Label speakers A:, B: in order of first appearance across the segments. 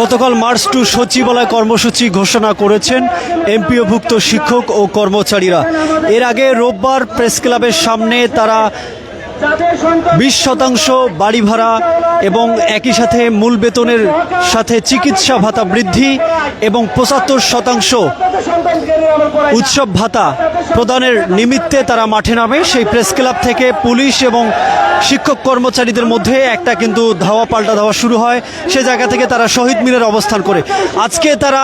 A: গতকাল March two সচিবালয় কর্মসূচি ঘোষণা করেছেন এমপিওভুক্ত শিক্ষক ও কর্মচারীরা। এর আগে রোববার প্রেস ক্লাবের সামনে তারা 20% বাড়ি ভাড়া এবং একই সাথে মূল বেতনের সাথে চিকিৎসা ভাতা বৃদ্ধি এবং 75% উৎসব ভাতা প্রদানের নিমিত্তে তারা মাঠে নামে। সেই প্রেস ক্লাব থেকে পুলিশ এবং শিক্ষক কর্মচারীদের মধ্যে একটা কিন্তু ধাওয়া পাল্টা ধাওয়া শুরু হয়। সে জায়গা থেকে তারা শহীদ মিনারে অবস্থান করে আজকে তারা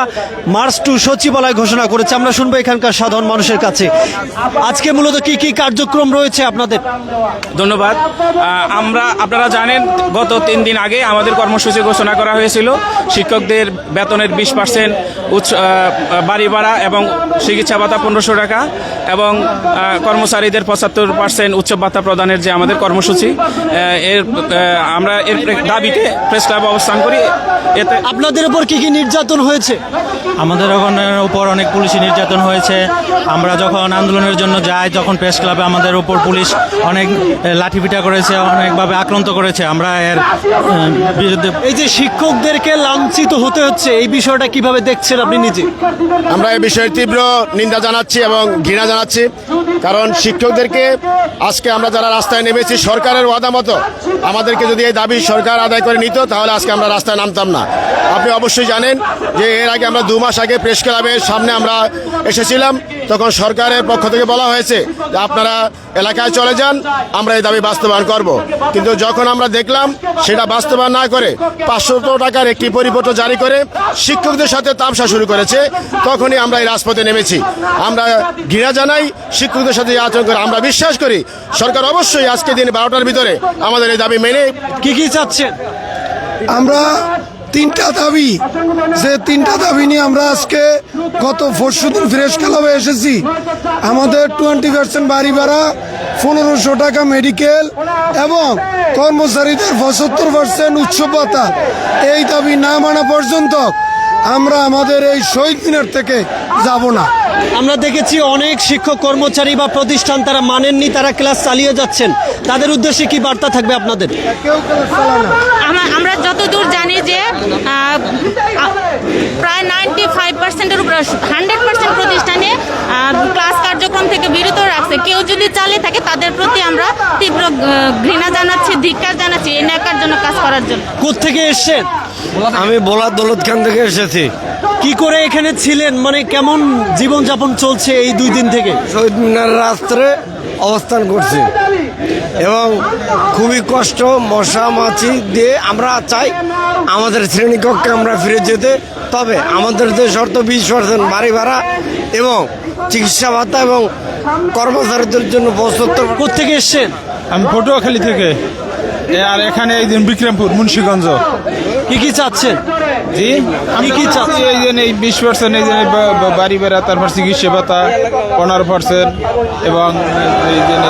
A: মার্চ টু সচিবালয় ঘোষণা করেছে। আমরা শুনবো এখানকার সাধারণ মানুষের কাছে আজকে মূলত কি কি কার্যক্রম রয়েছে আপনাদের।
B: ধন্যবাদ। আপনারা জানেন গত 3 দিন আগে আমাদের কর্মসূচি ঘোষণা করা হয়েছিল। শিক্ষকদের বেতনের 20% বাড়ি ভাড়া এবং চিকিৎসা ভাতা 1500 টাকা এবং কর্মচারীদের 75% উৎসব ভাতা প্রদানের যে আমাদের কর্মসূচি, আমরা এর দাবিতে প্রেস ক্লাবে অবস্থান করি। এতে
A: আপনাদের উপর কি কি নির্যাতন হয়েছে?
C: আমাদের উপর অনেক পুলিশি নির্যাতন হয়েছে। আমরা যখন আন্দোলনের জন্য যাই, যখন প্রেস ক্লাবে আমাদের উপর পুলিশ অনেক লাঠিপিটা করেছে, অনেকভাবে আক্রান্ত করেছে। আমরা এর বিরুদ্ধে
A: এই যে শিক্ষকদেরকে লাঞ্ছিত হতে হচ্ছে, এই বিষয়টা কিভাবে দেখছেন আপনি নিজে?
D: আমরা এই বিষয়ে তীব্র নিন্দা জানাচ্ছি এবং ঘৃণা জানাচ্ছি, কারণ শিক্ষকদেরকে আজকে আমরা যারা রাস্তায় নেমেছি সরকারের ওয়াদা মতো আমাদেরকে যদি এই দাবি সরকার আদায় করে নিত তাহলে আজকে আমরা রাস্তায় নামতাম না। আপনি অবশ্যই জানেন যে এর আগে আমরা 2 মাস আগে প্রেস ক্লাবের সামনে আমরা এসেছিলাম, তখন সরকারের পক্ষ থেকে বলা হয়েছে যে আপনারা এলাকায় চলে যান, আমরা এই দাবি বাস্তবায়ন করব। কিন্তু যখন আমরা দেখলাম সেটা বাস্তবায়ন না করে 500 টাকার একটি পরিপত্র জারি করে শিক্ষকদের সাথে তামসা শুরু করেছে, তখনই আমরা এই রাজপথে নেমেছি। আমরা ঘৃণা জানাই শিক্ষকদের সাথে এই আচরণ করে। আমরা বিশ্বাস করি সরকার অবশ্যই আজকে দিন 12টার ভিতরে আমাদের এই দাবি মেনে
A: কি কি চাচ্ছেন?
E: আমরা 3টা দাবি, যে 3টা দাবি নিয়ে আমরা আজকে গত পরশুদিন প্রেস ক্লাবে এসেছি। আমাদের 20% বাড়ি ভাড়া, 1500 টাকা মেডিকেল এবং কর্মচারীদের 75% উৎসব ভাতা, এই দাবি না মানা পর্যন্ত আমরা আমাদের এই শহীদ মিনার থেকে যাব না।
A: আমরা দেখেছি অনেক শিক্ষক কর্মচারী বা প্রতিষ্ঠান তারা মানেননি, তারা ক্লাস চালিয়ে যাচ্ছেন। তাদের উদ্দেশ্যে কি বার্তা থাকবে আপনাদের?
F: আমরা যতদূর জানি যে প্রায় 95%-এর উপর 100% প্রতিষ্ঠানে ক্লাস কার্যক্রম থেকে বিরত রাখছে। কেউ যদি চালিয়ে থাকে তাদের প্রতি আমরা তীব্র ঘৃণা জানাচ্ছি, ধিক্কার জানাচ্ছি এই ন্যাকার জন্য কাজ করার জন্য।
A: কোত্থেকে এসছেন?
G: আমি বোলার দৌলত খান থেকে এসেছি।
A: কি করে এখানে ছিলেন, মানে কেমন জীবনযাপন চলছে এই 2 দিন থেকে?
G: শহীদ মিনার রাস্তায় অবস্থান করছি এবং খুবই কষ্ট, মশা মাছি দিয়ে আমরা চাই আমাদের শ্রেণীকক্ষে আমরা ফিরে যেতে। তবে আমাদের যে শর্ত 20% বাড়ি ভাড়া এবং চিকিৎসা ভাতা এবং কর্মচারীদের জন্য 75।
A: কোত্থেকে এসছেন?
C: আমি পটুয়াখালী থেকে, আর এখানে এই দিন বিক্রমপুর মুন্সিগঞ্জ।
A: কি কি চাচ্ছেন?
C: জি,
A: আমি কি চাচ্ছি?
C: এই দিন এই 20% এই দিন বাড়ি ভাড়া, তারপর চিকিৎসা ভাতা 15% এবং এই দিন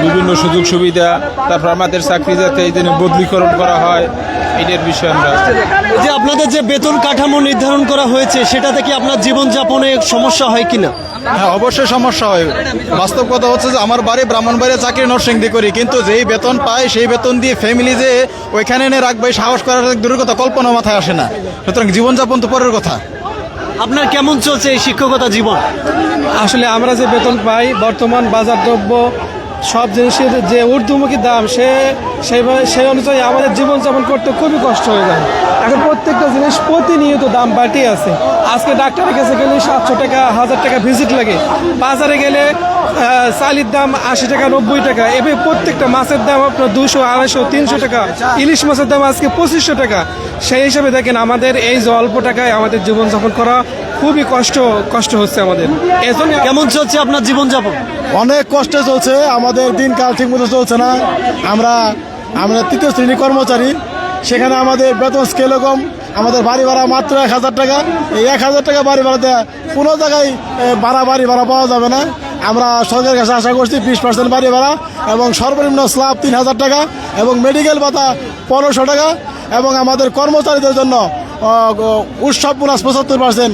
C: বিভিন্ন সুযোগ সুবিধা, তারপর আমাদের চাকরি যাতে এই দিনে বদলীকরণ করা হয়, এটার বিষয়ে আমরা।
A: যে আপনাদের যে বেতন কাঠামো নির্ধারণ করা হয়েছে সেটাতে কি আপনার জীবনযাপনে সমস্যা হয় কিনা?
H: হ্যাঁ, অবশ্যই সমস্যা হয়। বাস্তব কথা হচ্ছে যে আমার বাড়ি ব্রাহ্মণবাড়িয়া, চাকরি নরসিংদী করি, কিন্তু যেই বেতন পাই সেই বেতন দিয়ে ফ্যামিলি যে ওইখানে এনে রাখবে সাহস করার দূরের কথা, কল্পনা মাথায় আসে না। সুতরাং জীবনযাপন তো পরের কথা।
A: আপনার কেমন চলছে এই শিক্ষকতা জীবন?
I: আসলে আমরা যে বেতন পাই, বর্তমান বাজার দ্রব্য সব জিনিসের যে ঊর্ধ্বমুখী দাম, সেই অনুযায়ী আমাদের জীবনযাপন করতে খুবই কষ্ট হয়ে যায়। এখন প্রত্যেকটা জিনিস প্রতিনিয়ত দাম বাড়তেই আছে। আজকে ডাক্তারের কাছে গেলে 700 টাকা 1000 টাকা ভিজিট লাগে। বাজারে গেলে চালের দাম 80 টাকা 90 টাকা। এভাবে প্রত্যেকটা মাছের দাম আপনার 200, 250, 300 টাকা। ইলিশ মাছের দাম আজকে 2500 টাকা। সেই হিসাবে দেখেন আমাদের এই যে অল্প টাকায় আমাদের জীবনযাপন করা খুবই কষ্ট হচ্ছে আমাদের। এজন্য
A: কেমন চলছে আপনার জীবনযাপন?
D: অনেক কষ্টে চলছে, আমাদের দিনকাল ঠিক মতো চলছে না। আমরা 3য় শ্রেণী কর্মচারী, সেখানে আমাদের বেতন স্কেলও কম। আমাদের বাড়ি ভাড়া মাত্র 1000 টাকা। এই 1000 টাকা বাড়ি ভাড়াতে কোনো জায়গায় বাড়ি ভাড়া পাওয়া যাবে না। আমরা সরকারের কাছে আশা করছি 20% বাড়ি ভাড়া এবং সর্বনিম্ন স্ল্যাব 3000 টাকা এবং মেডিকেল ভাতা 1500 টাকা এবং আমাদের কর্মচারীদের জন্য উৎসব বোনাস 75%।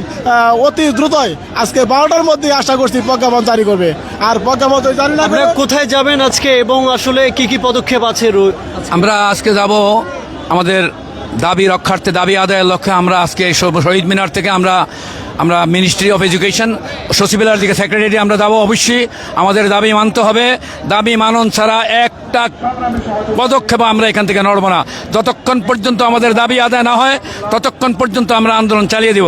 D: অতি দ্রুতই আজকে 12টার মধ্যে আশা করছি প্রজ্ঞাপন জারি করবে। আর প্রজ্ঞাপন জারি না
A: আপনারা কোথায় যাবেন আজকে এবং আসলে কি কি পদক্ষেপ আছে?
J: আমরা আজকে যাব আমাদের দাবি রক্ষার্থে, দাবি আদায়ের লক্ষ্যে আমরা আজকে শহীদ মিনার থেকে আমরা মিনিস্ট্রি অফ এডুকেশন সচিবালয়ের দিকে সেক্রেটারি আমরা যাবো। অবশ্যই আমাদের দাবি মানতে হবে, দাবি মানন ছাড়া একটা পদক্ষেপ আমরা এখান থেকে নড়ব না। যতক্ষণ পর্যন্ত আমাদের দাবি আদায় না হয় ততক্ষণ পর্যন্ত আমরা আন্দোলন চালিয়ে দিব।